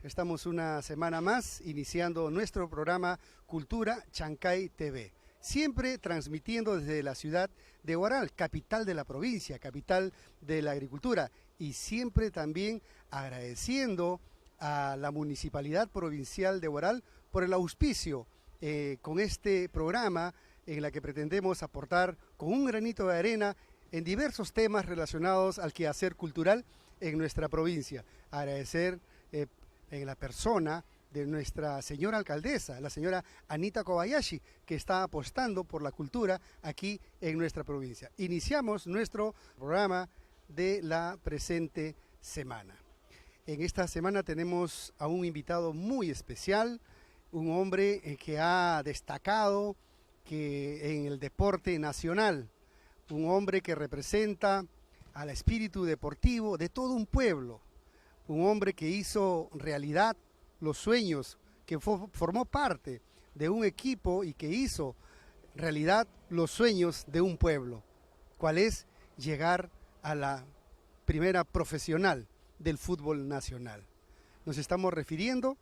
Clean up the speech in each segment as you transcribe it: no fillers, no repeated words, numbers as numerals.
Estamos una semana más iniciando nuestro programa Cultura Chancay TV, siempre transmitiendo desde la ciudad de Huaral, capital de la provincia, capital de la agricultura, y siempre también agradeciendo a la Municipalidad Provincial de Huaral por el auspicio con este programa en la que pretendemos aportar con un granito de arena en diversos temas relacionados al quehacer cultural en nuestra provincia. Agradecer en la persona de nuestra señora alcaldesa, la señora Anita Kobayashi, que está apostando por la cultura aquí en nuestra provincia. Iniciamos nuestro programa de la presente semana. En esta semana tenemos a un invitado muy especial, un hombre que ha destacado en el deporte nacional, un hombre que representa al espíritu deportivo de todo un pueblo, un hombre que hizo realidad los sueños, que formó parte de un equipo y que hizo realidad los sueños de un pueblo, cuál es llegar a la primera profesional del fútbol nacional. Nos estamos refiriendo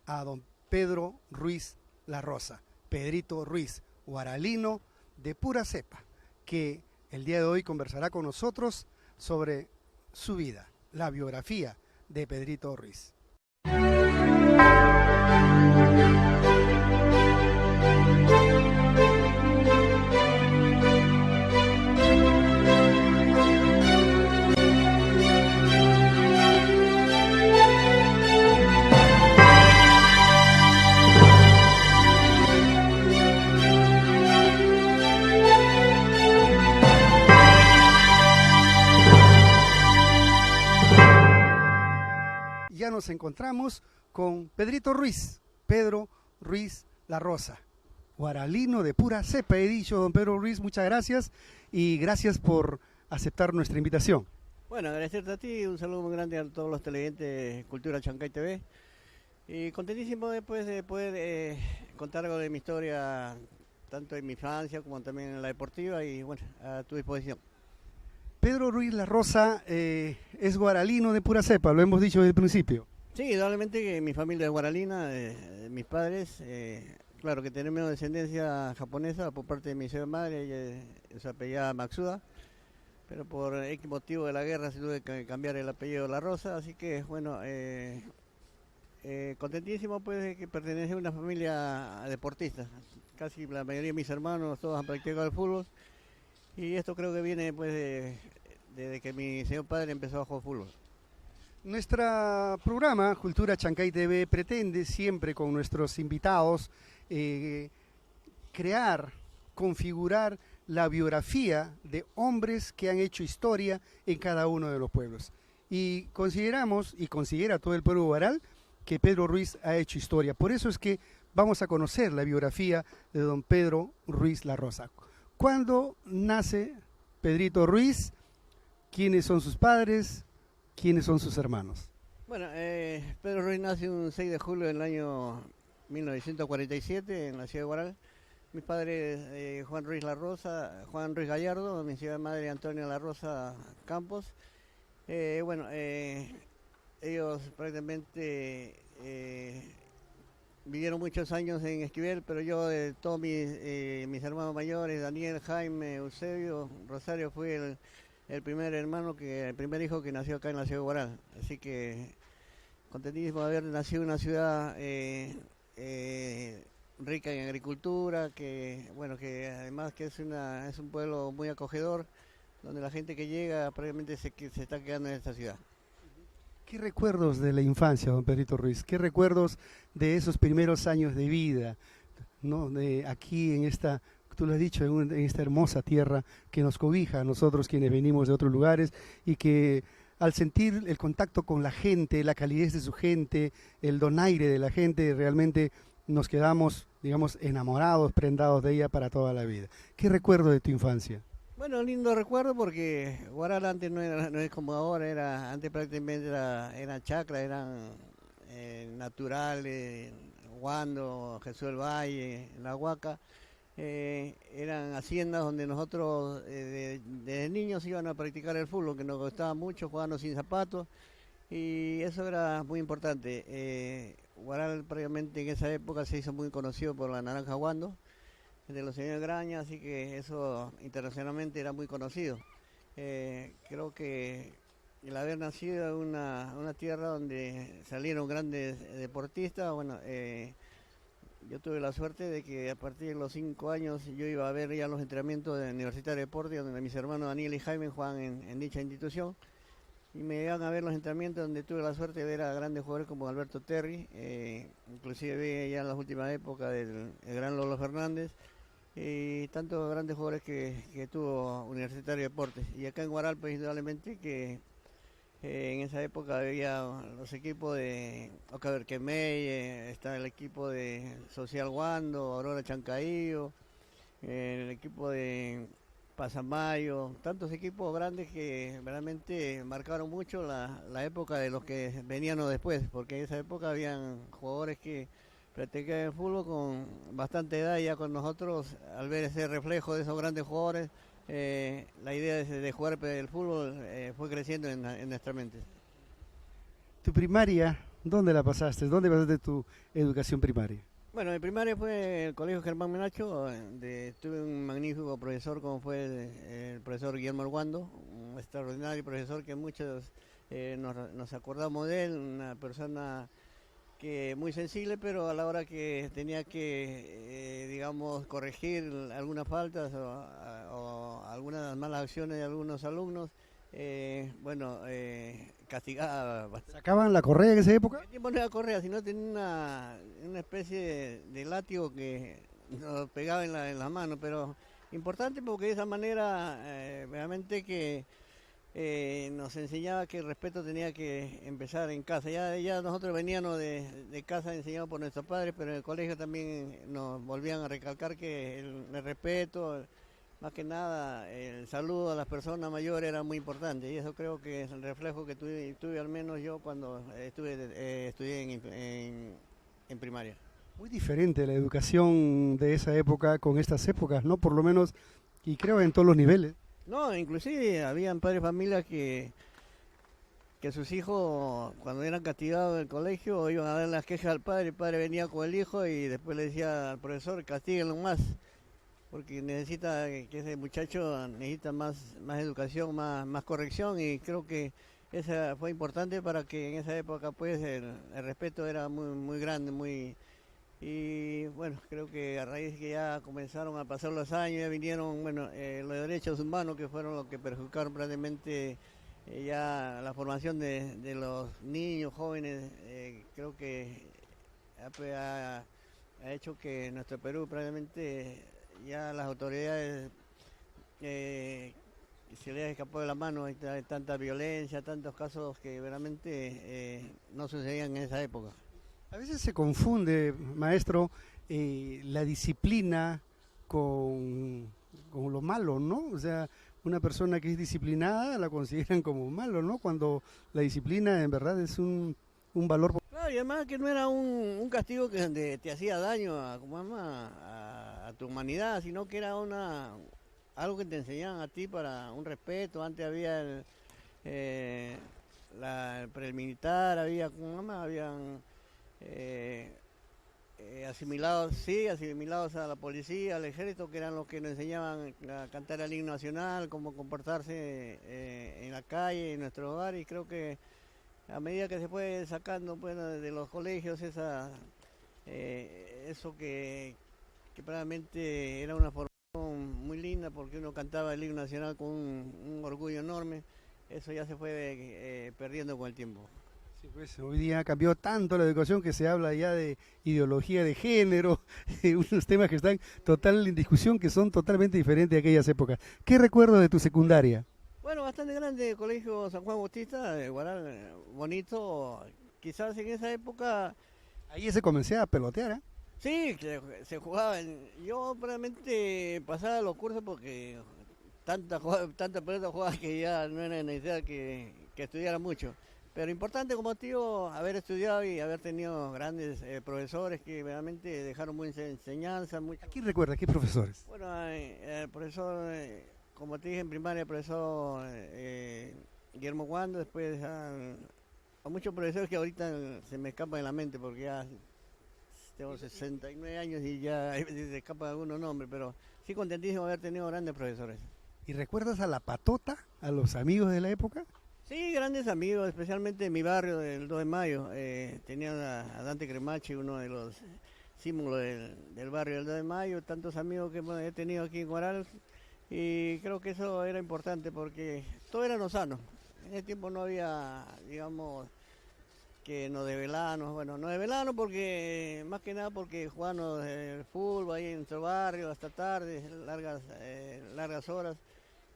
a don Pedro Ruiz La Rosa, Pedrito Ruiz, huaralino de pura cepa, que el día de hoy conversará con nosotros sobre su vida, la biografía de Pedrito Ruiz. Ya nos encontramos con Pedrito Ruiz, Pedro Ruiz La Rosa, huaralino de pura cepa, he dicho. Don Pedro Ruiz, muchas gracias y gracias por aceptar nuestra invitación. Bueno, agradecerte a ti, un saludo muy grande a todos los televidentes de Cultura Chancay TV y contentísimo después de poder contar algo de mi historia, tanto en mi infancia como también en la deportiva, y bueno, a tu disposición. Pedro Ruiz La Rosa es guaralino de pura cepa, lo hemos dicho desde el principio. Sí, indudablemente que mi familia es guaralina, mis padres, claro que tenemos descendencia japonesa por parte de mi señora madre, ella es apellida Matsuda, pero por X motivo de la guerra se tuvo que cambiar el apellido La Rosa, así que bueno, contentísimo pues de que pertenece a una familia deportista. Casi la mayoría de mis hermanos todos han practicado el fútbol. Y esto creo que viene pues desde que mi señor padre empezó a jugar fútbol. Nuestro programa Cultura Chancay TV pretende siempre con nuestros invitados crear, configurar la biografía de hombres que han hecho historia en cada uno de los pueblos. Y consideramos, y considera todo el pueblo huaral, que Pedro Ruiz ha hecho historia. Por eso es que vamos a conocer la biografía de don Pedro Ruiz La Rosa. ¿Cuándo nace Pedrito Ruiz? ¿Quiénes son sus padres? ¿Quiénes son sus hermanos? Bueno, Pedro Ruiz nace un 6 de julio del año 1947 en la ciudad de Huaral. Mis padres, Juan Ruiz La Rosa, Juan Ruiz Gallardo, mi señora madre Antonia La Rosa Campos. Ellos prácticamente vivieron muchos años en Esquivel, pero yo de todos mis hermanos mayores, Daniel, Jaime, Eusebio, Rosario, fui el primer el primer hijo que nació acá en la ciudad de Huaral. Así que contentísimo de haber nacido en una ciudad rica en agricultura, que además que es un pueblo muy acogedor, donde la gente que llega prácticamente se está quedando en esta ciudad. ¿Qué recuerdos de la infancia, don Pedrito Ruiz? ¿Qué recuerdos de esos primeros años de vida, ¿no? De aquí en esta, tú lo has dicho, en esta hermosa tierra que nos cobija a nosotros quienes venimos de otros lugares, y que al sentir el contacto con la gente, la calidez de su gente, el donaire de la gente, realmente nos quedamos, digamos, enamorados, prendados de ella para toda la vida? ¿Qué recuerdo de tu infancia? Bueno, lindo recuerdo porque Huaral antes no es como ahora, antes prácticamente eran chacras, eran naturales, Guando, Jesús del Valle, La Huaca, eran haciendas donde nosotros desde niños iban a practicar el fútbol, que nos gustaba mucho, jugando sin zapatos, y eso era muy importante. Huaral previamente en esa época se hizo muy conocido por la naranja Guando, de los señores Graña, así que eso internacionalmente era muy conocido. Creo que el haber nacido en una tierra donde salieron grandes deportistas, bueno, yo tuve la suerte de que a partir de los 5 años yo iba a ver ya los entrenamientos de Universitario de Deportes, donde mis hermanos Daniel y Jaime juegan en dicha institución, y me iban a ver los entrenamientos donde tuve la suerte de ver a grandes jugadores como Alberto Terry, inclusive vi ya en las últimas épocas del el gran Lolo Fernández, y tantos grandes jugadores que tuvo Universitario de Deportes. Y acá en Huaral, pues indudablemente que en esa época había los equipos de Ocaber Quemey, está el equipo de Social Guando, Aurora Chancaío, el equipo de Pasamayo, tantos equipos grandes que realmente marcaron mucho la época de los que venían después, porque en esa época habían jugadores que practicaban el fútbol con bastante edad, y ya con nosotros, al ver ese reflejo de esos grandes jugadores, la idea de jugar el fútbol fue creciendo en nuestra mente. ¿Tu primaria, dónde la pasaste? ¿Dónde pasaste tu educación primaria? Bueno, mi primaria fue el Colegio Germán Menacho, donde tuve un magnífico profesor como fue el profesor Guillermo Arguando, un extraordinario profesor que muchos nos acordamos de él, una persona que muy sensible, pero a la hora que tenía que, digamos, corregir algunas faltas o algunas malas acciones de algunos alumnos, bueno, castigaba bastante. ¿Sacaban la correa en esa época? El tiempo no era correa, sino tenía una especie de látigo que nos pegaba en la mano, pero importante porque de esa manera realmente que nos enseñaba que el respeto tenía que empezar en casa. Ya nosotros veníamos de casa enseñados por nuestros padres, pero en el colegio también nos volvían a recalcar que el respeto, más que nada el saludo a las personas mayores era muy importante, y eso creo que es el reflejo que tuve al menos yo cuando estudié en primaria. Muy diferente la educación de esa época con estas épocas, ¿no? Por lo menos, y creo en todos los niveles. No, inclusive habían padres de familia que sus hijos, cuando eran castigados del colegio, iban a dar las quejas al padre, el padre venía con el hijo y después le decía al profesor, castíguenlo más, porque necesita, que ese muchacho necesita más educación, más corrección, y creo que esa fue importante para que en esa época pues el respeto era muy grande, y bueno, creo que a raíz que ya comenzaron a pasar los años, ya vinieron, bueno, los derechos humanos, que fueron los que perjudicaron prácticamente ya la formación de los niños, jóvenes. Creo que ha hecho que nuestro Perú prácticamente ya las autoridades se les escapó de la mano, hay tanta violencia, tantos casos que realmente no sucedían en esa época. A veces se confunde, maestro, la disciplina con lo malo, ¿no? O sea, una persona que es disciplinada la consideran como malo, ¿no? Cuando la disciplina en verdad es un valor. Claro, y además que no era un castigo que te hacía daño a tu humanidad, sino que era algo que te enseñaban a ti para un respeto. Antes había el premilitar, habían asimilados a la policía, al ejército, que eran los que nos enseñaban a cantar el himno nacional, cómo comportarse en la calle, en nuestro hogar, y creo que a medida que se fue sacando pues, de los colegios eso que realmente era una formación muy linda, porque uno cantaba el himno nacional con un orgullo enorme, eso ya se fue perdiendo con el tiempo. Sí, pues hoy día cambió tanto la educación que se habla ya de ideología de género, unos temas que están total en discusión, que son totalmente diferentes de aquellas épocas. ¿Qué recuerdo de tu secundaria? Bueno, bastante grande el colegio San Juan Bautista, de Huaral, bonito, quizás en esa época. Ahí se comencé a pelotear, ¿eh? Sí, se jugaba, yo realmente pasaba los cursos porque tanta pelota jugaba que ya no era necesario que estudiara mucho. Pero importante como tío haber estudiado y haber tenido grandes profesores que realmente dejaron mucha enseñanza. ¿A quién recuerda? ¿Qué profesores? Bueno, el profesor, como te dije en primaria, el profesor Guillermo Guando, después a muchos profesores que ahorita se me escapan de la mente porque ya tengo 69 años y ya se escapan algunos nombres, pero sí contentísimo de haber tenido grandes profesores. ¿Y recuerdas a la Patota, a los amigos de la época? Sí, grandes amigos, especialmente en mi barrio del 2 de Mayo. Tenía a Dante Cremachi, uno de los símbolos del barrio del 2 de Mayo, tantos amigos que he tenido aquí en Huaral, y creo que eso era importante porque todo era sano. En ese tiempo no había, digamos, que nos desvelábamos, bueno, nos desvelábamos porque, más que nada porque jugábamos el fútbol ahí en nuestro barrio hasta tarde, largas horas.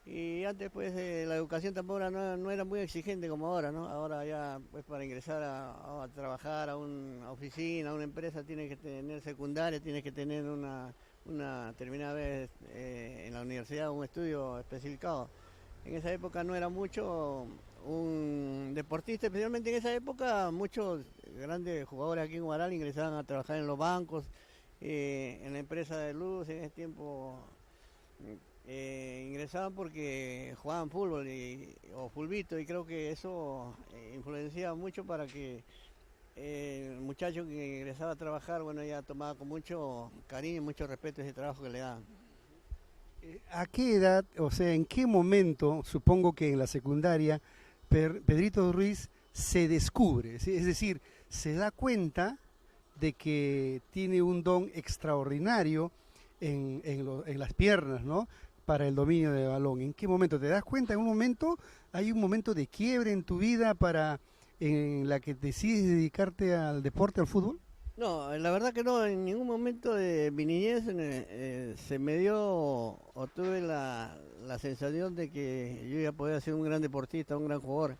Y antes pues la educación tampoco no era muy exigente como ahora, ¿no? Ahora ya pues para ingresar a trabajar a una oficina, a una empresa, tienes que tener secundaria, tienes que tener una terminada vez en la universidad, un estudio especificado. En esa época no era mucho un deportista, especialmente en esa época muchos grandes jugadores aquí en Huaral ingresaban a trabajar en los bancos, en la empresa de luz, en ese tiempo ingresaban porque jugaban fútbol o fulbito, y creo que eso influenciaba mucho para que el muchacho que ingresaba a trabajar, bueno, ya tomaba con mucho cariño y mucho respeto ese trabajo que le daban. ¿A qué edad, o sea, en qué momento, supongo que en la secundaria, Pedrito Ruiz se descubre, ¿sí? Es decir, se da cuenta de que tiene un don extraordinario en las piernas, ¿no? Para el dominio del balón? ¿En qué momento te das cuenta? ¿En un momento, hay un momento de quiebre en tu vida en la que decides dedicarte al deporte, al fútbol? No, la verdad que no, en ningún momento de mi niñez se me dio o tuve la sensación de que yo iba a poder ser un gran deportista, un gran jugador.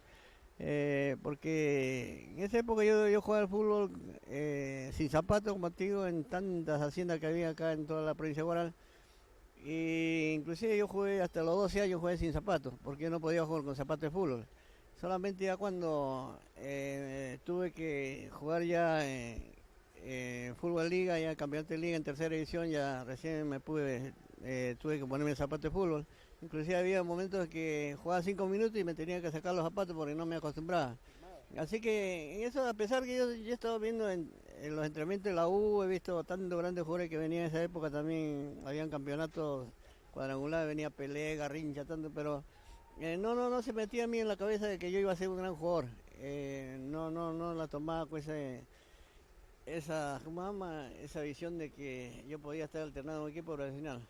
Porque en esa época yo jugaba al fútbol sin zapatos, como te digo, en tantas haciendas que había acá en toda la provincia de Huaral. Y inclusive yo jugué hasta los 12 años, jugué sin zapatos, porque yo no podía jugar con zapatos de fútbol. Solamente ya cuando tuve que jugar ya fútbol liga, ya campeonato de liga en tercera división, ya recién tuve que ponerme el zapato de fútbol. Inclusive había momentos que jugaba 5 minutos y me tenía que sacar los zapatos porque no me acostumbraba. Así que en eso, a pesar que yo he estado viendo en los entrenamientos de la U, he visto tantos grandes jugadores que venían en esa época, también habían campeonatos cuadrangulares, venía Pelé, Garrincha, tanto, pero no se metía a mí en la cabeza de que yo iba a ser un gran jugador. No la tomaba con esa visión de que yo podía estar alternado en un equipo profesional.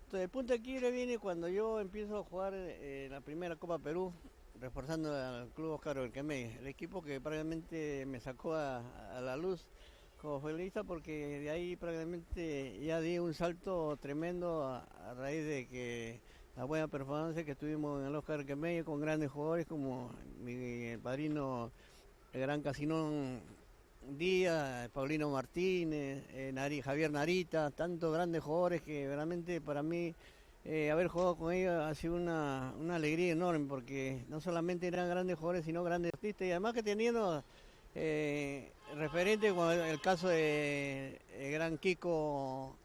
Entonces, el punto de quiebre viene cuando yo empiezo a jugar la primera Copa Perú, reforzando al Club Oscar Belquemey, el equipo que prácticamente me sacó a la luz como futbolista, porque de ahí prácticamente ya di un salto tremendo a raíz de que la buena performance que tuvimos en el Oscar Belquemey con grandes jugadores como el padrino, el gran Casinón Díaz, Paulino Martínez, Javier Narita, tantos grandes jugadores que realmente para mí haber jugado con ellos ha sido una alegría enorme, porque no solamente eran grandes jugadores sino grandes artistas, y además que teniendo referentes como el caso de el gran Kiko,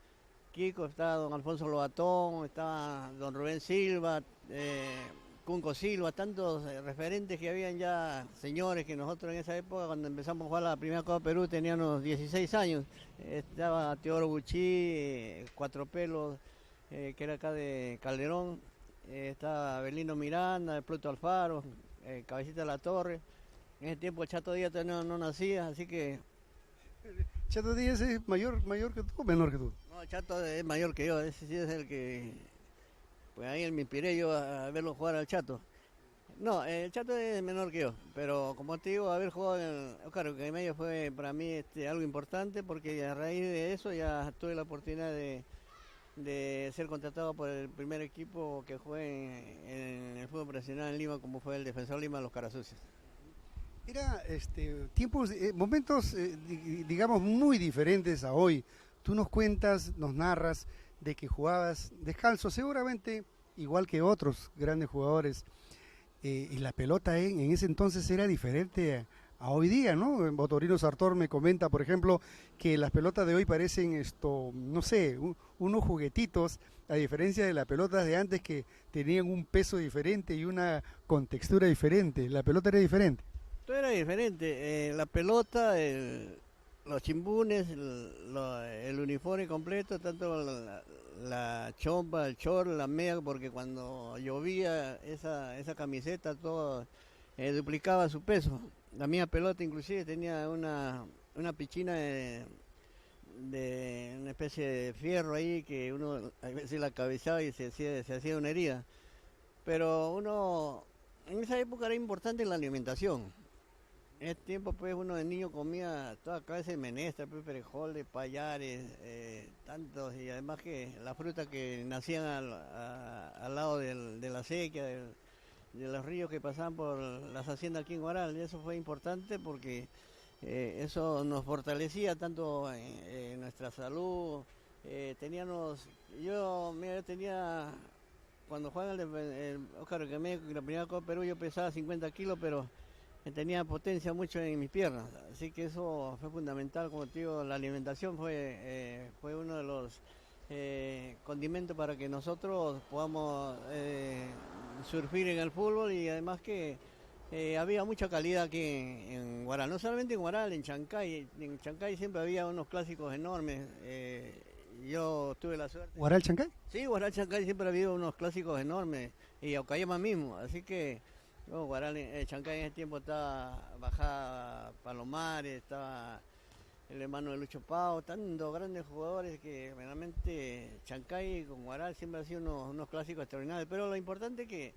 estaba don Alfonso Lobatón, estaba don Rubén Silva, Cunco Silva, tantos referentes que habían ya, señores que nosotros en esa época, cuando empezamos a jugar la primera Copa Perú, teníamos 16 años. Estaba Teodoro Buchí, Cuatro Pelos, que era acá de Calderón, estaba Belino Miranda, Pluto Alfaro, Cabecita de la Torre. En ese tiempo Chato Díaz todavía no nacía, así que... ¿Chato Díaz es mayor que tú o menor que tú? No, Chato es mayor que yo, ese sí es el que... Pues ahí me inspiré yo a verlo jugar al Chato. No, el Chato es menor que yo, pero como te digo, haber jugado en el Oscar Belquemey fue para mí algo importante, porque a raíz de eso ya tuve la oportunidad de ser contratado por el primer equipo que jugué en el fútbol profesional en Lima, como fue el Defensor Lima, los Carasucios. Era tiempos, momentos, digamos, muy diferentes a hoy. Tú nos cuentas, nos narras de que jugabas descalzo, seguramente igual que otros grandes jugadores, y la pelota en ese entonces era diferente a hoy día, ¿no? Botorino Sartor me comenta, por ejemplo, que las pelotas de hoy parecen no sé, unos juguetitos, a diferencia de las pelotas de antes que tenían un peso diferente y una contextura diferente. La pelota era diferente. Todo era diferente, la pelota, los chimbunes, el uniforme completo, tanto la chompa, el short, la media, porque cuando llovía esa camiseta todo duplicaba su peso. La mía pelota inclusive tenía una pichina de una especie de fierro ahí que uno a veces la cabezaba y se hacía una herida. Pero en esa época era importante la alimentación. En ese tiempo pues uno de niño comía toda clase de menestras, pues, frijoles, payares, tantos, y además que la fruta que nacían al lado de la sequía, de los ríos que pasaban por las haciendas aquí en Huaral. Y eso fue importante porque eso nos fortalecía tanto en nuestra salud. Yo tenía, cuando jugaba el Óscar Requemé, la primera Copa Perú, yo pesaba 50 kilos, pero tenía potencia mucho en mis piernas, así que eso fue fundamental. Como te digo, la alimentación fue uno de los condimentos para que nosotros podamos surfir en el fútbol, y además que había mucha calidad aquí en Huaral, no solamente en Huaral, en Chancay. En Chancay siempre había unos clásicos enormes. Yo tuve la suerte. ¿Huaral Chancay? Sí, Huaral Chancay siempre ha habido unos clásicos enormes, y Ocayama mismo, así que Huaral, Chancay en ese tiempo estaba Bajada Palomares, estaba el hermano de Lucho Pau, tantos grandes jugadores que realmente Chancay con Huaral siempre han sido unos clásicos extraordinarios. Pero lo importante es que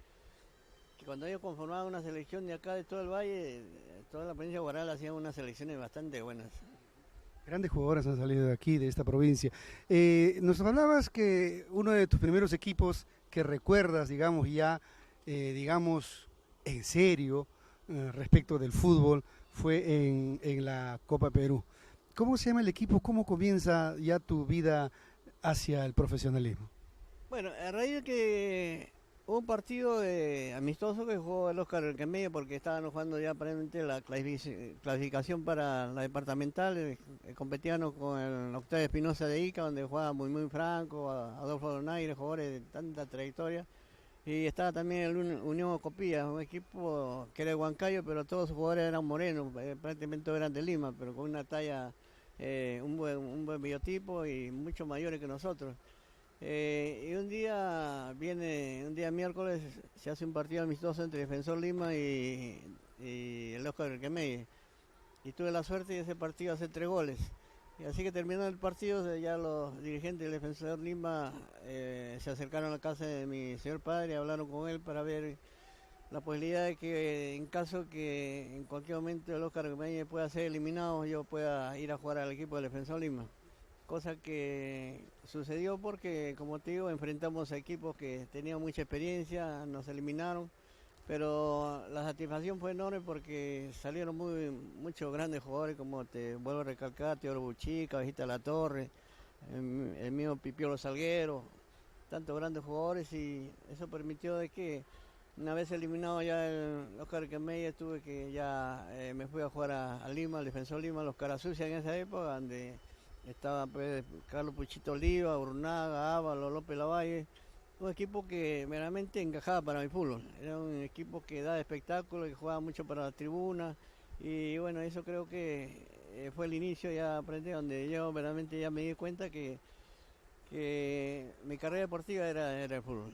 cuando ellos conformaban una selección de acá, de todo el valle, toda la provincia de Huaral, hacían unas selecciones bastante buenas. Grandes jugadores han salido de aquí, de esta provincia. Nos hablabas que uno de tus primeros equipos que recuerdas, digamos, ya, digamos, en serio, respecto del fútbol, fue en la Copa Perú. ¿Cómo se llama el equipo? ¿Cómo comienza ya tu vida hacia el profesionalismo? Bueno, a raíz de que hubo un partido amistoso que jugó el Óscar Requemé, porque estaban jugando ya aparentemente la clasificación para la departamental, competíamos con el Octavio Espinosa de Ica, donde jugaba muy Franco, Adolfo Donaire, jugadores de tanta trayectoria. Y estaba también el Unión Copía, un equipo que era de Huancayo, pero todos sus jugadores eran morenos, prácticamente todos eran de Lima, pero con una talla, un buen biotipo y mucho mayores que nosotros. Y un día miércoles, se hace un partido amistoso entre Defensor Lima y el Óscar Requemé. Y tuve la suerte de ese partido hacer 3 goles. Y así que terminó el partido, ya los dirigentes del Defensor Lima se acercaron a la casa de mi señor padre, hablaron con él para ver la posibilidad de que en caso que en cualquier momento el Óscar Requemé pueda ser eliminado, yo pueda ir a jugar al equipo del Defensor Lima. Cosa que sucedió porque, como te digo, enfrentamos a equipos que tenían mucha experiencia, nos eliminaron, pero la satisfacción fue enorme porque salieron muchos grandes jugadores, como te vuelvo a recalcar, Teodoro Buchí, Cabejita La Torre, el mismo Pipiolo Salguero, tantos grandes jugadores, y eso permitió de que una vez eliminado ya el Óscar Requemé, me fui a jugar a Lima, al Defensor Lima, los Carasucias en esa época, donde estaba pues, Carlos Puchito Oliva, Brunaga, Ávalo, López Lavalle, un equipo que meramente encajaba para mi fútbol. Era un equipo que daba espectáculo, que jugaba mucho para la tribuna, y bueno, eso creo que fue el inicio, ya aprendí, donde yo verdaderamente ya me di cuenta que mi carrera deportiva era el fútbol.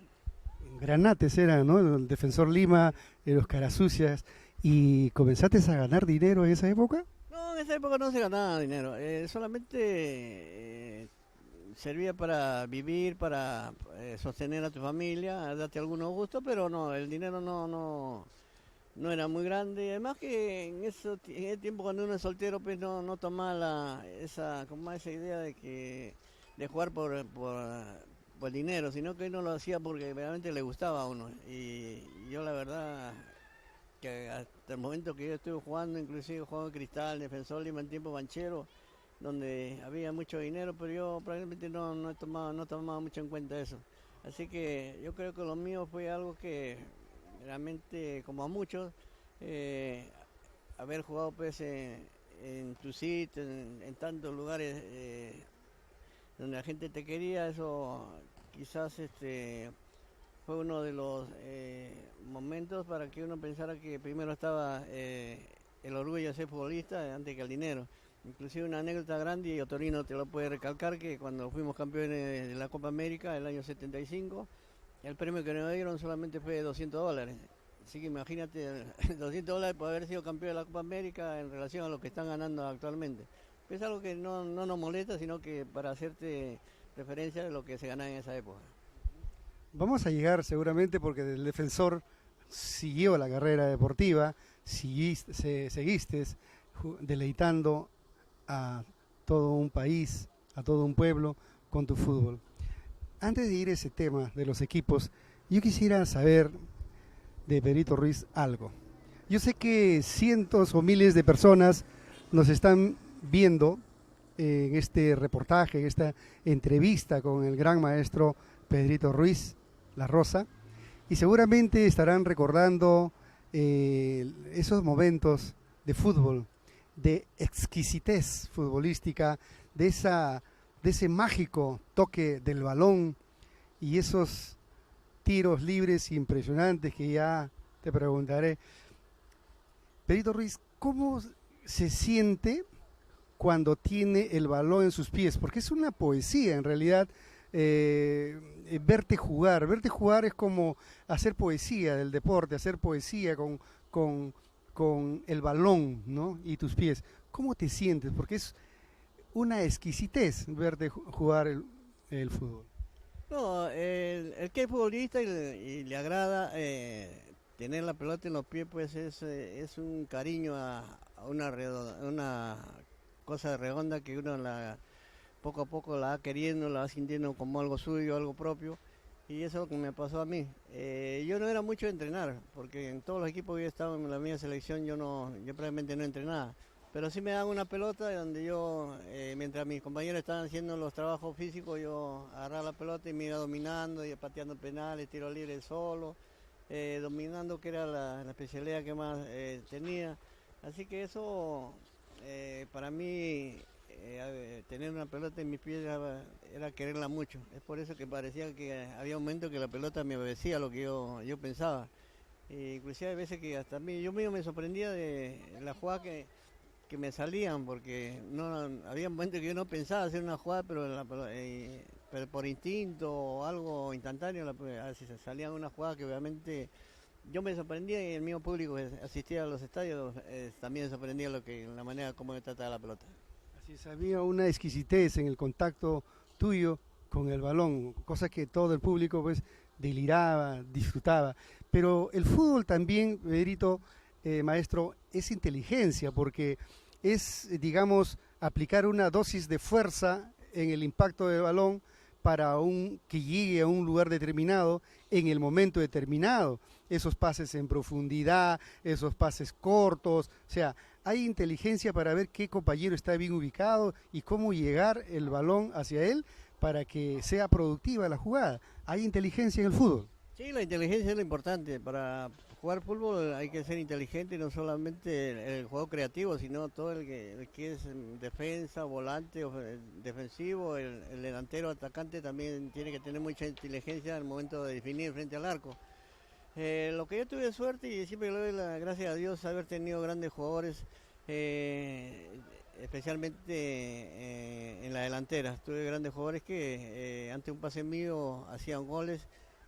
Granates era, ¿no? El Defensor Lima, los Carasucias. ¿Y comenzaste a ganar dinero en esa época? No, en esa época no se ganaba dinero, solamente servía para vivir, para sostener a tu familia, darte algunos gustos, pero no, el dinero no era muy grande. Además que en ese tiempo, cuando uno es soltero, pues no tomaba esa idea de jugar por dinero, sino que uno lo hacía porque realmente le gustaba a uno. Y yo la verdad que hasta el momento que yo estuve jugando, inclusive jugando Cristal, Defensor Lima en tiempo banchero, donde había mucho dinero, pero yo probablemente no tomaba mucho en cuenta eso. Así que yo creo que lo mío fue algo que realmente, como a muchos, haber jugado pues en tu sitio, en tantos lugares donde la gente te quería, eso quizás fue uno de los momentos para que uno pensara que primero estaba el orgullo de ser futbolista antes que el dinero. Inclusive una anécdota grande, y Otorino te lo puede recalcar, que cuando fuimos campeones de la Copa América el año 75, el premio que nos dieron solamente fue $200. Así que imagínate, $200 por haber sido campeón de la Copa América en relación a lo que están ganando actualmente. Es algo que no nos molesta, sino que para hacerte referencia de lo que se ganaba en esa época. Vamos a llegar seguramente porque el Defensor siguió la carrera deportiva, seguiste deleitando a todo un país, a todo un pueblo con tu fútbol. Antes de ir a ese tema de los equipos, yo quisiera saber de Pedrito Ruiz algo. Yo sé que cientos o miles de personas nos están viendo en este reportaje, en esta entrevista con el gran maestro Pedrito Ruiz La Rosa, y seguramente estarán recordando esos momentos de fútbol, de exquisitez futbolística, de ese mágico toque del balón y esos tiros libres impresionantes que ya te preguntaré. Pedrito Ruiz, ¿cómo se siente cuando tiene el balón en sus pies? Porque es una poesía en realidad. Verte jugar es como hacer poesía del deporte, hacer poesía con el balón, ¿no? Y tus pies. ¿Cómo te sientes? Porque es una exquisitez verte jugar el fútbol. No, el que es futbolista y le agrada tener la pelota en los pies, pues es un cariño a una cosa redonda que uno poco a poco la va queriendo, la va sintiendo como algo suyo, algo propio, y eso es lo que me pasó a mí. Yo no era mucho de entrenar, porque en todos los equipos que yo estaba en la misma selección yo prácticamente no entrenaba, pero sí me daban una pelota donde yo, mientras mis compañeros estaban haciendo los trabajos físicos, yo agarraba la pelota y me iba dominando, y pateando penales, tiro libre solo, dominando, que era la especialidad que más tenía. Así que eso para mí, tener una pelota en mis pies era quererla mucho. Es por eso que parecía que había momentos que la pelota me obedecía a lo que yo pensaba. Inclusive hay veces que hasta yo mismo me sorprendía de la jugada que me salían, porque había momentos que yo no pensaba hacer una jugada, pero por instinto o algo instantáneo, a veces salían una jugada que obviamente yo me sorprendía, y el mismo público que asistía a los estadios también se sorprendía la manera como me trataba la pelota. Así es, había una exquisitez en el contacto tuyo con el balón, cosa que todo el público pues deliraba, disfrutaba. Pero el fútbol también, Pedrito, maestro, es inteligencia, porque es, digamos, aplicar una dosis de fuerza en el impacto del balón para que llegue a un lugar determinado en el momento determinado. Esos pases en profundidad, esos pases cortos, o sea, hay inteligencia para ver qué compañero está bien ubicado y cómo llegar el balón hacia él para que sea productiva la jugada. Hay inteligencia en el fútbol. Sí, la inteligencia es lo importante. Para jugar fútbol hay que ser inteligente, no solamente el juego creativo, sino todo el que es defensa, volante, defensivo, el delantero, atacante también tiene que tener mucha inteligencia al momento de definir frente al arco. Lo que yo tuve suerte, y siempre le doy las gracias a Dios, haber tenido grandes jugadores, especialmente en la delantera. Tuve grandes jugadores que ante un pase mío hacían goles,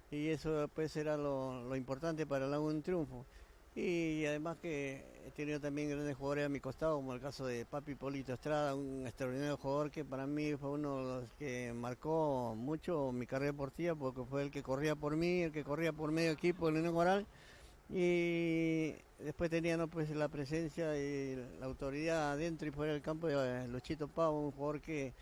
y eso pues era lo importante para un triunfo. Y además que he tenido también grandes jugadores a mi costado, como el caso de Papi Polito Estrada, un extraordinario jugador que para mí fue uno de los que marcó mucho mi carrera deportiva, porque fue el que corría por mí, el que corría por medio equipo del Unión Moral. Y después tenía pues la presencia y la autoridad adentro y fuera del campo de Luchito Pavo, un jugador que,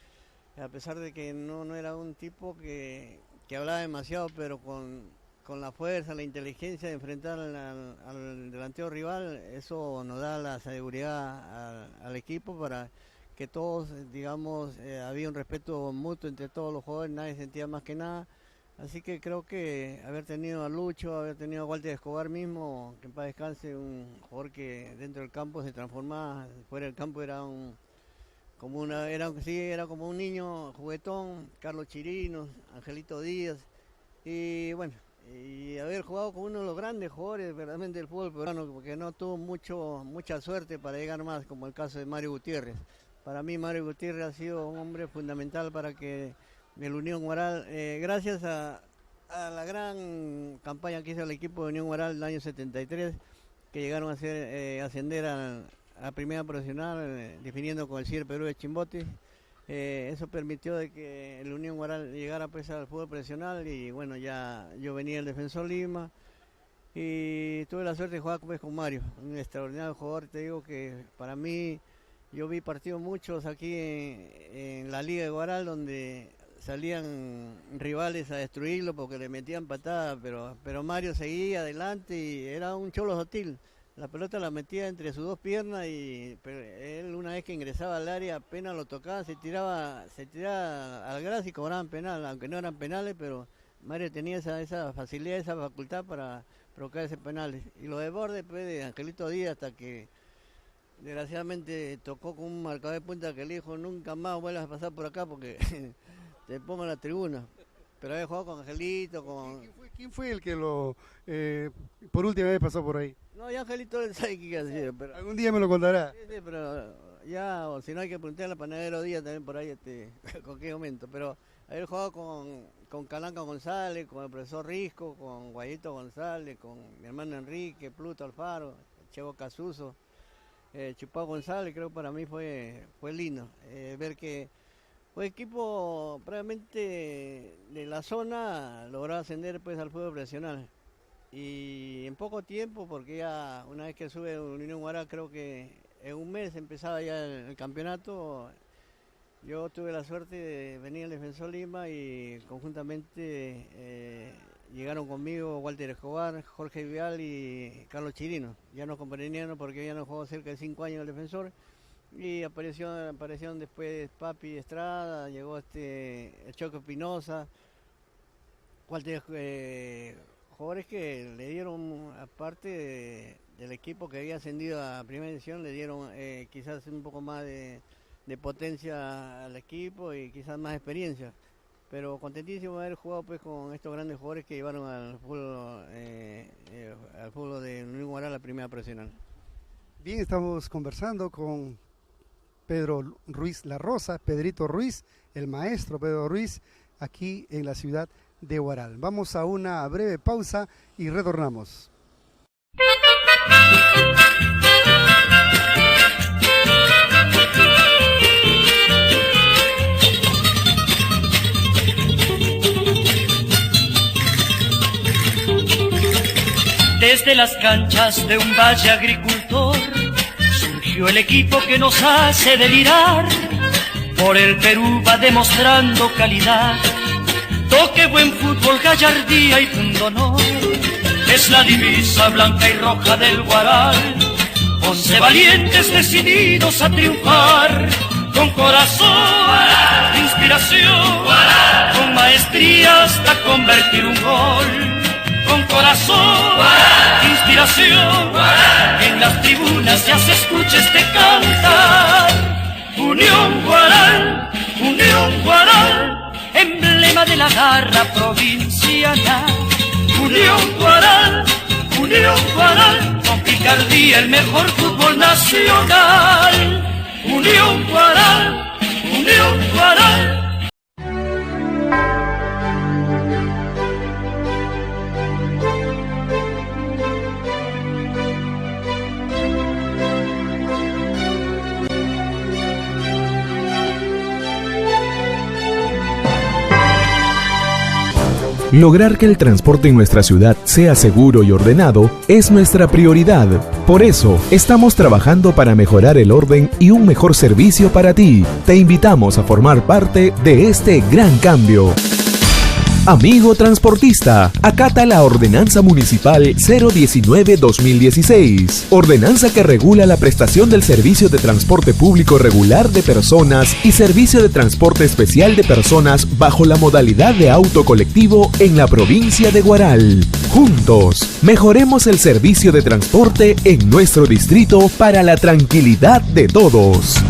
a pesar de que no era un tipo que hablaba demasiado, pero con la fuerza, la inteligencia de enfrentar al delantero rival, eso nos da la seguridad al equipo para que todos, digamos, había un respeto mutuo entre todos los jugadores, nadie sentía más que nada. Así que creo que haber tenido a Lucho, haber tenido a Walter Escobar mismo, que en paz descanse, un jugador que dentro del campo se transformaba, fuera del campo era como un niño juguetón, Carlos Chirinos, Angelito Díaz. Y bueno, y haber jugado con uno de los grandes jugadores verdaderamente del fútbol peruano, porque no tuvo mucha suerte para llegar más, como el caso de Mario Gutiérrez. Para mí Mario Gutiérrez ha sido un hombre fundamental para que el Unión Huaral, gracias a la gran campaña que hizo el equipo de Unión Huaral en el año 73, que llegaron a ascender a primera profesional, definiendo con el CIR Perú de Chimbote. Eso permitió de que el Unión Huaral llegara pues al fútbol profesional, y bueno, ya yo venía del Defensor Lima y tuve la suerte de jugar pues con Mario, un extraordinario jugador. Te digo que para mí, yo vi partidos muchos aquí en la Liga de Huaral donde salían rivales a destruirlo porque le metían patadas, pero Mario seguía adelante y era un cholo sotil. La pelota la metía entre sus dos piernas, pero él, una vez que ingresaba al área, apenas lo tocaba, se tiraba al gras y cobraban penal, aunque no eran penales, pero Mario tenía esa facilidad, esa facultad para provocar ese penales. Y lo de borde pues, de Angelito Díaz, hasta que desgraciadamente tocó con un marcador de punta que le dijo: nunca más vuelvas a pasar por acá porque te pongo en la tribuna. Pero había jugado con Angelito, ¿Quién fue el que por última vez pasó por ahí? No, ya Angelito él sabe qué hacía, pero... Algún día me lo contará. Sí, pero ya, o si no hay que preguntarle al panadero Díaz también por ahí, con qué momento. Pero él jugaba con Calanca González, con el profesor Risco, con Guayito González, con mi hermano Enrique, Pluto Alfaro, Chevo Casuso, Chupao González. Creo que para mí fue lindo ver que fue equipo probablemente de la zona, logró ascender pues al fútbol profesional. Y en poco tiempo, porque ya una vez que sube Unión Huaral, creo que en un mes empezaba ya el campeonato. Yo tuve la suerte de venir al Defensor Lima y conjuntamente llegaron conmigo Walter Escobar, Jorge Vial y Carlos Chirino. Ya nos comprendieron porque ya no jugó cerca de 5 años en el Defensor. Y aparecieron después Papi Estrada, llegó el Choco Espinosa, Walter, jugadores que le dieron, aparte del equipo que había ascendido a primera división, le dieron quizás un poco más de potencia al equipo y quizás más experiencia. Pero contentísimo de haber jugado pues con estos grandes jugadores que llevaron al fútbol de Unión Huaral a la primera profesional. Bien, estamos conversando con Pedro Ruiz La Rosa, Pedrito Ruiz, el maestro Pedro Ruiz, aquí en la ciudad de Huaral. Vamos a una breve pausa y retornamos. Desde las canchas de un valle agricultor surgió el equipo que nos hace delirar. Por el Perú va demostrando calidad, toque, buen fútbol, gallardía y pundonor. Es la divisa blanca y roja del Huaral, 11 valientes decididos a triunfar. Con corazón, inspiración, con maestría hasta convertir un gol. Con corazón, inspiración, en las tribunas ya se escucha este cantar. Unión Huaral, emblema de la garra provinciana. Unión Huaral, con picardía el mejor fútbol nacional. Unión Huaral. Lograr que el transporte en nuestra ciudad sea seguro y ordenado es nuestra prioridad. Por eso, estamos trabajando para mejorar el orden y un mejor servicio para ti. Te invitamos a formar parte de este gran cambio. Amigo transportista, acata la Ordenanza Municipal 019-2016, ordenanza que regula la prestación del servicio de transporte público regular de personas y servicio de transporte especial de personas bajo la modalidad de auto colectivo en la provincia de Huaral. Juntos, mejoremos el servicio de transporte en nuestro distrito para la tranquilidad de todos.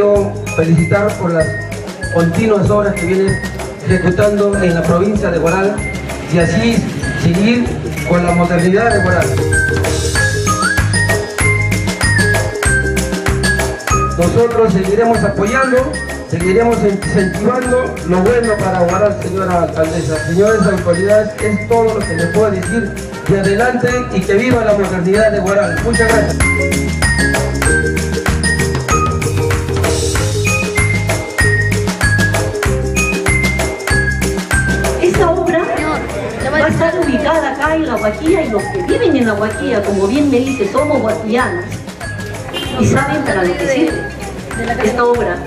yo felicitar por las continuas obras que viene ejecutando en la provincia de Huaral y así seguir con la modernidad de Huaral. Nosotros seguiremos apoyando, seguiremos incentivando lo bueno para Huaral, señora alcaldesa. Señores autoridades, es todo lo que les puedo decir. Y adelante y que viva la modernidad de Huaral. Muchas gracias. Esa obra va a estar ubicada acá en La Huaquilla, y los que viven en La Huaquilla, como bien me dice, somos huaquillanos y saben para lo que sirve esta obra.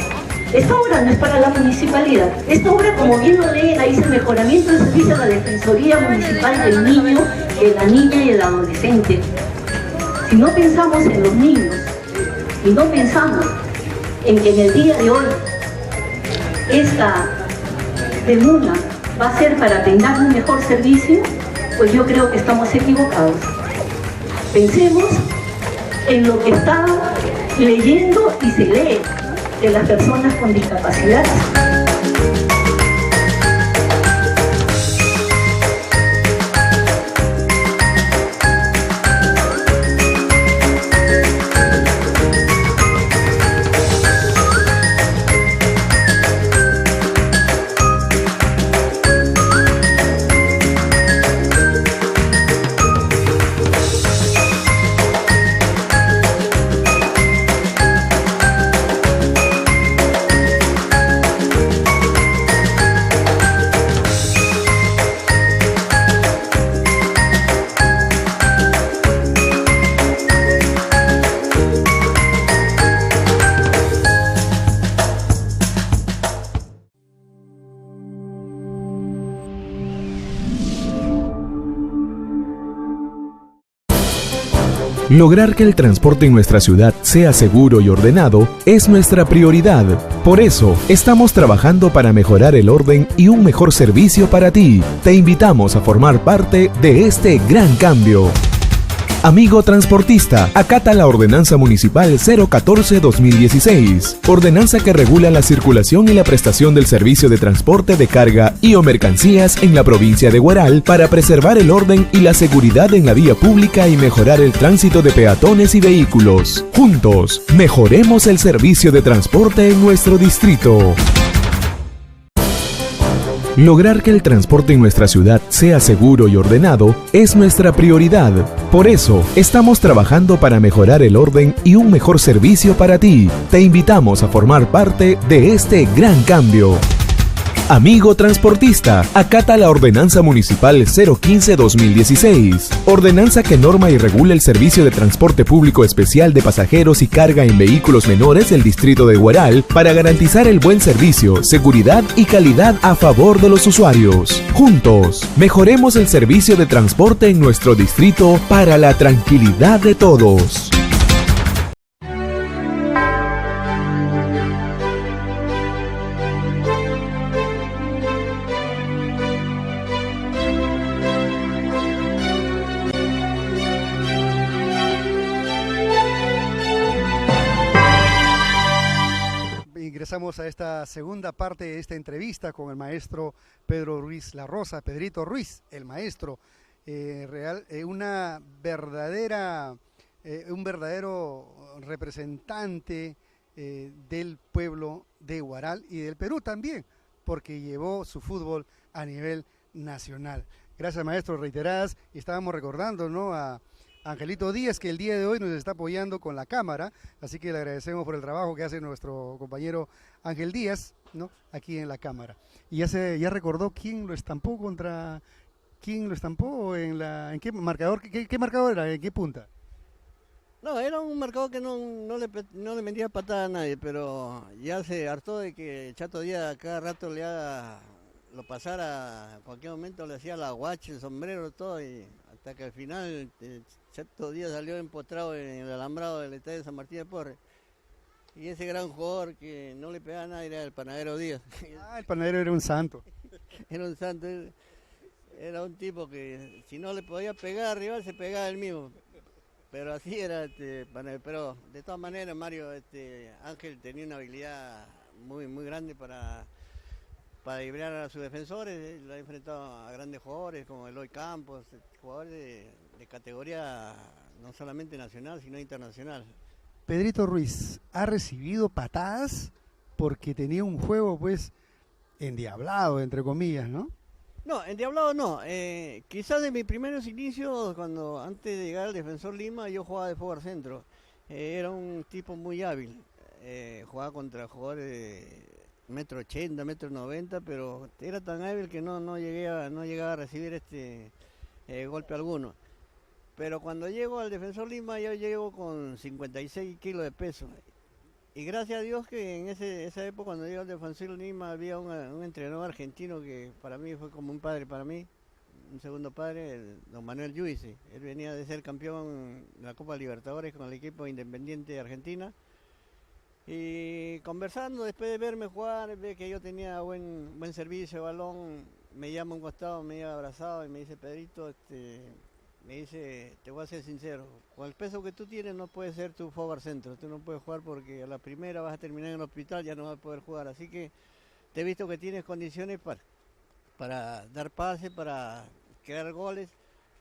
Esta obra no es para la municipalidad. Esta obra, como bien lo leen, ahí dice mejoramiento del servicio de la Defensoría Municipal del Niño, de la niña y el adolescente. Si no pensamos en los niños y no pensamos en que en el día de hoy esta demuna va a ser para brindar un mejor servicio, pues yo creo que estamos equivocados. Pensemos en lo que está leyendo y se lee de las personas con discapacidad. Lograr que el transporte en nuestra ciudad sea seguro y ordenado es nuestra prioridad. Por eso, estamos trabajando para mejorar el orden y un mejor servicio para ti. Te invitamos a formar parte de este gran cambio. Amigo transportista, acata la Ordenanza Municipal 014-2016, ordenanza que regula la circulación y la prestación del servicio de transporte de carga y o mercancías en la provincia de Huaral para preservar el orden y la seguridad en la vía pública y mejorar el tránsito de peatones y vehículos. Juntos, mejoremos el servicio de transporte en nuestro distrito. Lograr que el transporte en nuestra ciudad sea seguro y ordenado es nuestra prioridad. Por eso, estamos trabajando para mejorar el orden y un mejor servicio para ti. Te invitamos a formar parte de este gran cambio. Amigo transportista, acata la Ordenanza Municipal 015-2016, ordenanza que norma y regula el servicio de transporte público especial de pasajeros y carga en vehículos menores del distrito de Huaral para garantizar el buen servicio, seguridad y calidad a favor de los usuarios. Juntos, mejoremos el servicio de transporte en nuestro distrito para la tranquilidad de todos. Ingresamos a esta segunda parte de esta entrevista con el maestro Pedro Ruiz La Rosa, Pedrito Ruiz, el maestro, un verdadero representante del pueblo de Huaral y del Perú también, porque llevó su fútbol a nivel nacional. Gracias, maestro, reiteradas, y estábamos recordando, ¿no?, a Angelito Díaz, que el día de hoy nos está apoyando con la cámara, así que le agradecemos por el trabajo que hace nuestro compañero Ángel Díaz, ¿no?, aquí en la cámara. Y ya recordó quién lo estampó en qué marcador, qué marcador era, en qué punta. No, era un marcador que no le metía patada a nadie, pero ya se hartó de que Chato Díaz cada rato lo pasara, en cualquier momento le hacía la guacha, el sombrero, todo, y hasta que al final Chato Díaz salió empotrado en el alambrado del estadio de San Martín de Porres. Y ese gran jugador que no le pegaba a nadie era el Panadero Díaz. Ah, el Panadero era un santo. Era un santo, era un tipo que si no le podía pegar al rival se pegaba él mismo. Pero así era, pero de todas maneras Mario, Ángel tenía una habilidad muy grande para driblar a sus defensores. Lo ha enfrentado a grandes jugadores como Eloy Campos, jugadores de categoría no solamente nacional, sino internacional. Pedrito Ruiz ha recibido patadas porque tenía un juego pues endiablado, entre comillas, ¿no? No, endiablado no. Quizás de mis primeros inicios, cuando antes de llegar al Defensor Lima, yo jugaba de forward centro. Era un tipo muy hábil. Jugaba contra jugadores de 1,80 m, 1,90 m, pero era tan hábil que no llegaba a recibir golpe alguno. Pero cuando llego al Defensor Lima, yo llego con 56 kilos de peso. Y gracias a Dios que en esa época, cuando llegué al Defensor Lima, había un entrenador argentino que para mí fue como un padre para mí, un segundo padre, don Manuel Yuice. Él venía de ser campeón de la Copa Libertadores con el equipo Independiente de Argentina. Y conversando, después de verme jugar, ve que yo tenía buen servicio de balón, me llama a un costado, me lleva abrazado y me dice: Pedrito, me dice, te voy a ser sincero, con el peso que tú tienes no puedes ser tu forward centro, tú no puedes jugar porque a la primera vas a terminar en el hospital, ya no vas a poder jugar, así que te he visto que tienes condiciones para dar pases, para crear goles,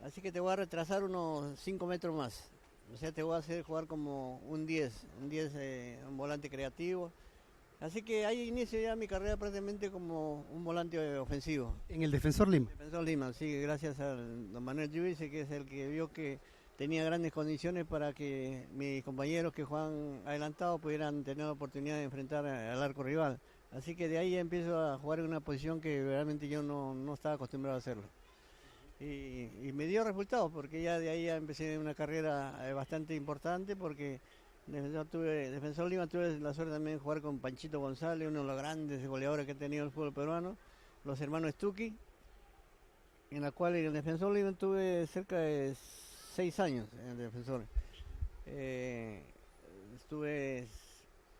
así que te voy a retrasar unos 5 metros más, o sea, te voy a hacer jugar como un 10, un volante creativo. Así que ahí inicio ya mi carrera prácticamente como un volante ofensivo. En el Defensor Lima. Defensor Lima, sí, gracias a don Manuel Yuice, que es el que vio que tenía grandes condiciones para que mis compañeros que juegan adelantados pudieran tener la oportunidad de enfrentar al arco rival. Así que de ahí empiezo a jugar en una posición que realmente yo no estaba acostumbrado a hacerlo. Y me dio resultados, porque ya de ahí ya empecé una carrera bastante importante, porque Defensor Lima tuve la suerte también de jugar con Panchito González, uno de los grandes goleadores que ha tenido el fútbol peruano, los hermanos Stucky, en la cual en el Defensor Lima tuve cerca de 6 años en el Defensor. Estuve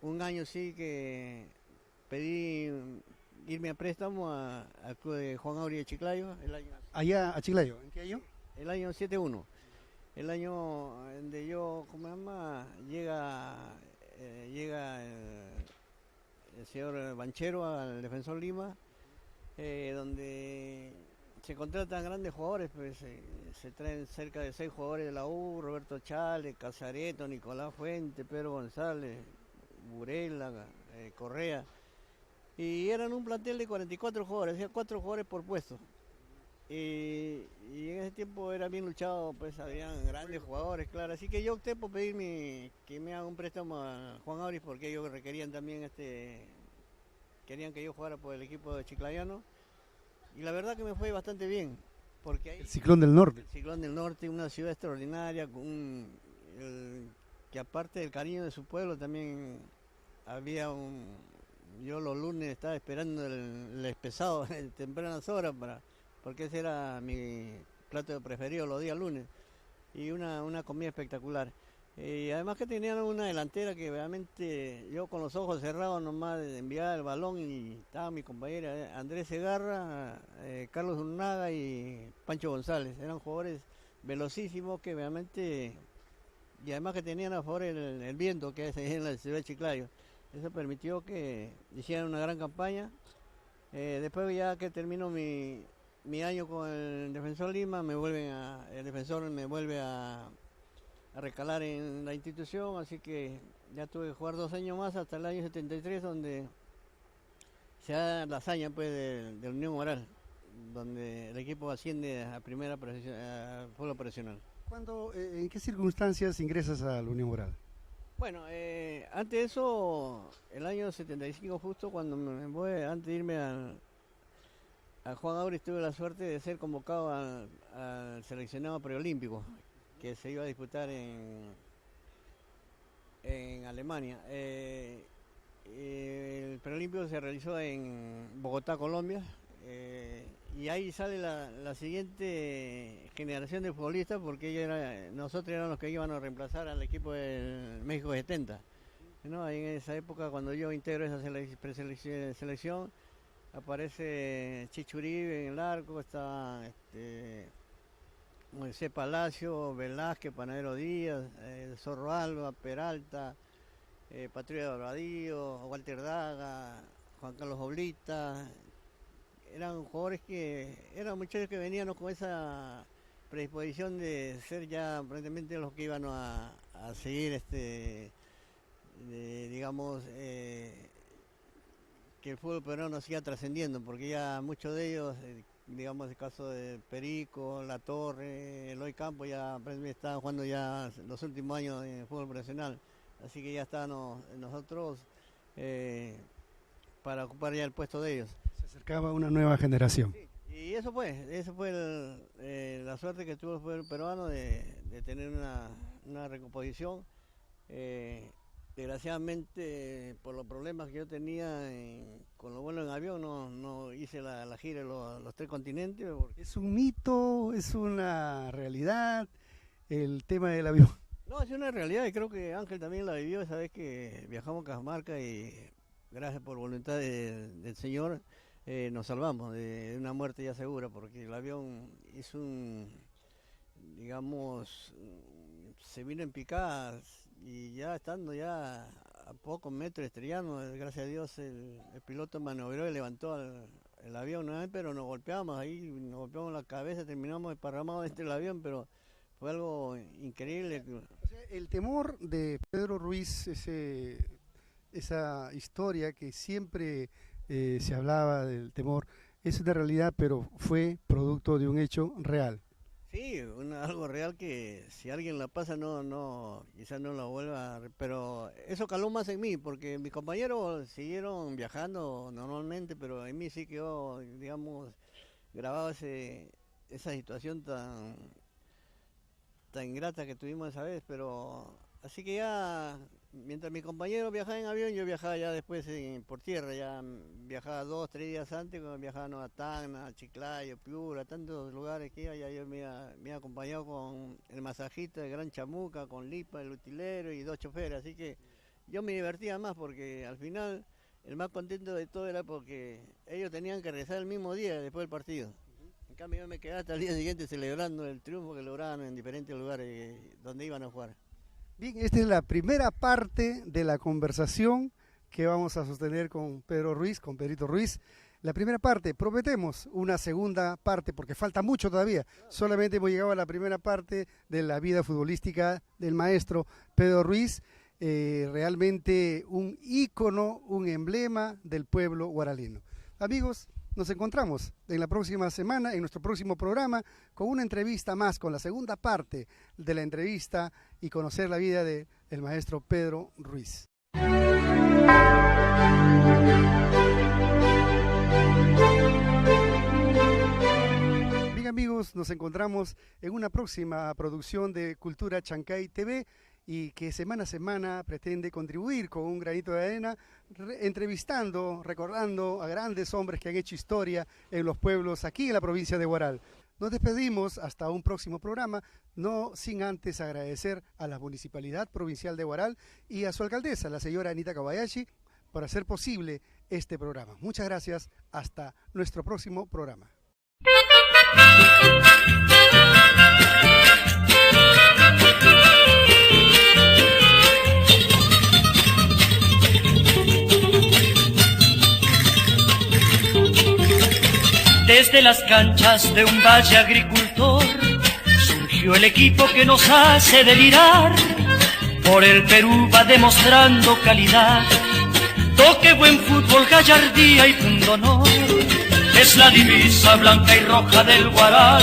un año sí que pedí irme a préstamo al club de Juan Auri de Chiclayo. Allá a Chiclayo, ¿en qué año? El año 7-1. El año donde yo, llega el señor Banchero al Defensor Lima, donde se contratan grandes jugadores, pues se traen cerca de 6 jugadores de la U: Roberto Chale, Casareto, Nicolás Fuente, Pedro González, Burela, Correa, y eran un plantel de 44 jugadores, hacía 4 jugadores por puesto. Y en ese tiempo era bien luchado, pues habían grandes jugadores, claro. Así que yo opté por pedir que me haga un préstamo a Juan Auris, porque ellos requerían también, querían que yo jugara por el equipo de Chiclayano. Y la verdad que me fue bastante bien, porque ahí... El Ciclón del Norte. El Ciclón del Norte, una ciudad extraordinaria, que aparte del cariño de su pueblo, también había yo los lunes estaba esperando el espesado en tempranas horas porque ese era mi plato preferido los días lunes, y una comida espectacular. Y además que tenían una delantera que realmente yo con los ojos cerrados nomás enviaba el balón y estaba mi compañera Andrés Segarra, Carlos Urnaga y Pancho González. Eran jugadores velocísimos que realmente, y además que tenían a favor el viento que es en la ciudad de Chiclayo. Eso permitió que hicieran una gran campaña. Después ya que termino mi año con el Defensor Lima, el Defensor me vuelve a recalar en la institución, así que ya tuve que jugar 2 años más hasta el año 73, donde se da la hazaña pues de Unión Oral, donde el equipo asciende a primera fútbol profesional. ¿En qué circunstancias ingresas a la Unión Oral? Bueno, antes de eso, el año 75 justo, cuando me voy, antes de irme a Juan Auris, tuve la suerte de ser convocado al seleccionado preolímpico que se iba a disputar en Alemania. El preolímpico se realizó en Bogotá, Colombia, y ahí sale la siguiente generación de futbolistas, porque nosotros éramos los que iban a reemplazar al equipo del México 70. ¿No? Ahí en esa época, cuando yo integro esa selección, aparece Chichuribe en el arco, está Moisés Palacio, Velázquez, Panadero Díaz, Zorro Alba, Peralta, Patrulla de Barbadillo, Walter Daga, Juan Carlos Oblita. Eran jugadores eran muchachos que venían con esa predisposición de ser ya aparentemente los que iban a seguir, digamos, que el fútbol peruano siga trascendiendo, porque ya muchos de ellos, digamos el caso de Perico, La Torre, Eloy Campos, ya estaban jugando ya los últimos años en el fútbol profesional, así que ya estábamos nosotros para ocupar ya el puesto de ellos. Se acercaba una nueva generación. Sí, y eso fue la suerte que tuvo el fútbol peruano de tener una recomposición. Desgraciadamente, por los problemas que yo tenía con los vuelos en avión, no hice la gira de los 3 continentes. ¿Es un mito? ¿Es una realidad el tema del avión? No, es una realidad y creo que Ángel también la vivió esa vez que viajamos a Cajamarca y gracias por voluntad del Señor nos salvamos de una muerte ya segura, porque el avión hizo digamos, se vino en picadas. Y ya estando ya a pocos metros estrellando, gracias a Dios el piloto maniobró y levantó el avión, ¿no? Pero nos golpeamos la cabeza, terminamos desparramados dentro del avión, pero fue algo increíble. O sea, el temor de Pedro Ruiz, esa historia que siempre se hablaba del temor, es una realidad, pero fue producto de un hecho real. Sí, algo real que si alguien la pasa quizás no la vuelva, pero eso caló más en mí, porque mis compañeros siguieron viajando normalmente, pero en mí sí quedó, digamos, grabado esa situación tan ingrata que tuvimos esa vez, pero así que ya, mientras mis compañeros viajaban en avión, yo viajaba ya después por tierra, ya viajaba 2, 3 días antes, cuando viajaba a Tacna, a Chiclayo, Piura, tantos lugares que ya yo me he acompañado con el masajista, el Gran Chamuca, con Lipa, el utilero y 2 choferes, así que yo me divertía más porque al final el más contento de todo era porque ellos tenían que regresar el mismo día después del partido. En cambio yo me quedaba hasta el día siguiente celebrando el triunfo que lograban en diferentes lugares donde iban a jugar. Bien, esta es la primera parte de la conversación que vamos a sostener con Pedro Ruiz, con Pedrito Ruiz. La primera parte, prometemos una segunda parte porque falta mucho todavía. Solamente hemos llegado a la primera parte de la vida futbolística del maestro Pedro Ruiz, realmente un ícono, un emblema del pueblo guaralino. Amigos, nos encontramos en la próxima semana, en nuestro próximo programa, con una entrevista más, con la segunda parte de la entrevista y conocer la vida del maestro Pedro Ruiz. Bien amigos, nos encontramos en una próxima producción de Cultura Chancay TV y que semana a semana pretende contribuir con un granito de arena, entrevistando, recordando a grandes hombres que han hecho historia en los pueblos aquí en la provincia de Huaral. Nos despedimos hasta un próximo programa, no sin antes agradecer a la Municipalidad Provincial de Huaral y a su alcaldesa, la señora Anita Kobayashi, por hacer posible este programa. Muchas gracias, hasta nuestro próximo programa. Desde las canchas de un valle agricultor surgió el equipo que nos hace delirar. Por el Perú va demostrando calidad, toque, buen fútbol, gallardía y pundonor. Es la divisa blanca y roja del Huaral,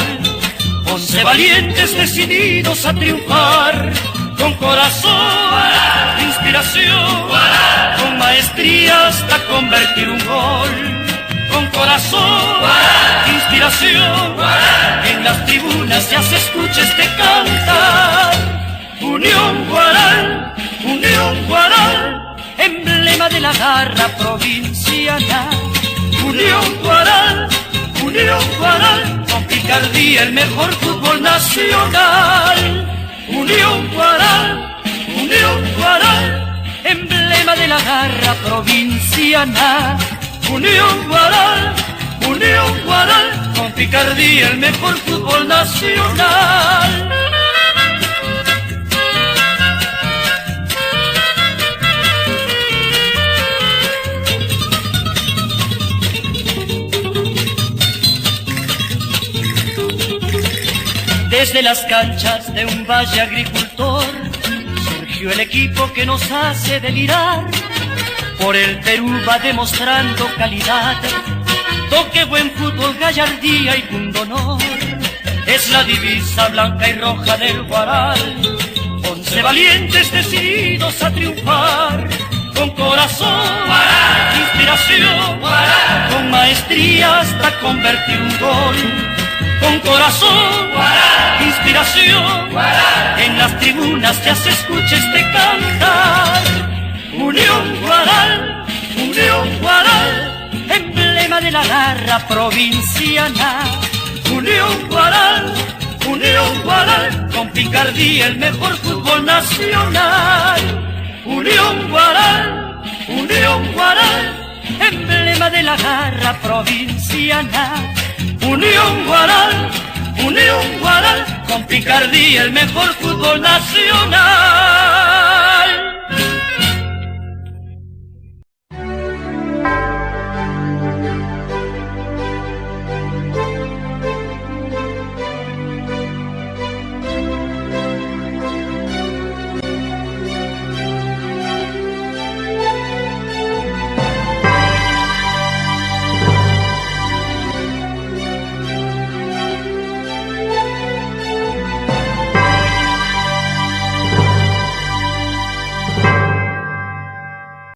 11 valientes decididos a triunfar. Con corazón, inspiración, con maestría hasta convertir un gol. Con corazón, inspiración, en las tribunas ya se escucha este cantar. Unión Huaral, emblema de la garra provinciana. Unión Huaral, con picardía el mejor fútbol nacional. Unión Huaral, emblema de la garra provinciana. Unión Huaral, con picardía el mejor fútbol nacional. Desde las canchas de un valle agricultor surgió el equipo que nos hace delirar. Por el Perú va demostrando calidad, toque, buen fútbol, gallardía y pundonor. Es la divisa blanca y roja del Huaral, 11 valientes decididos a triunfar. Con corazón, inspiración, con maestría hasta convertir un gol. Con corazón, inspiración, en las tribunas ya se escucha este cantar. Unión Huaral, emblema de la garra provinciana. Unión Huaral, con picardía el mejor fútbol nacional. Unión Huaral, emblema de la garra provinciana. Unión Huaral, con picardía el mejor fútbol nacional.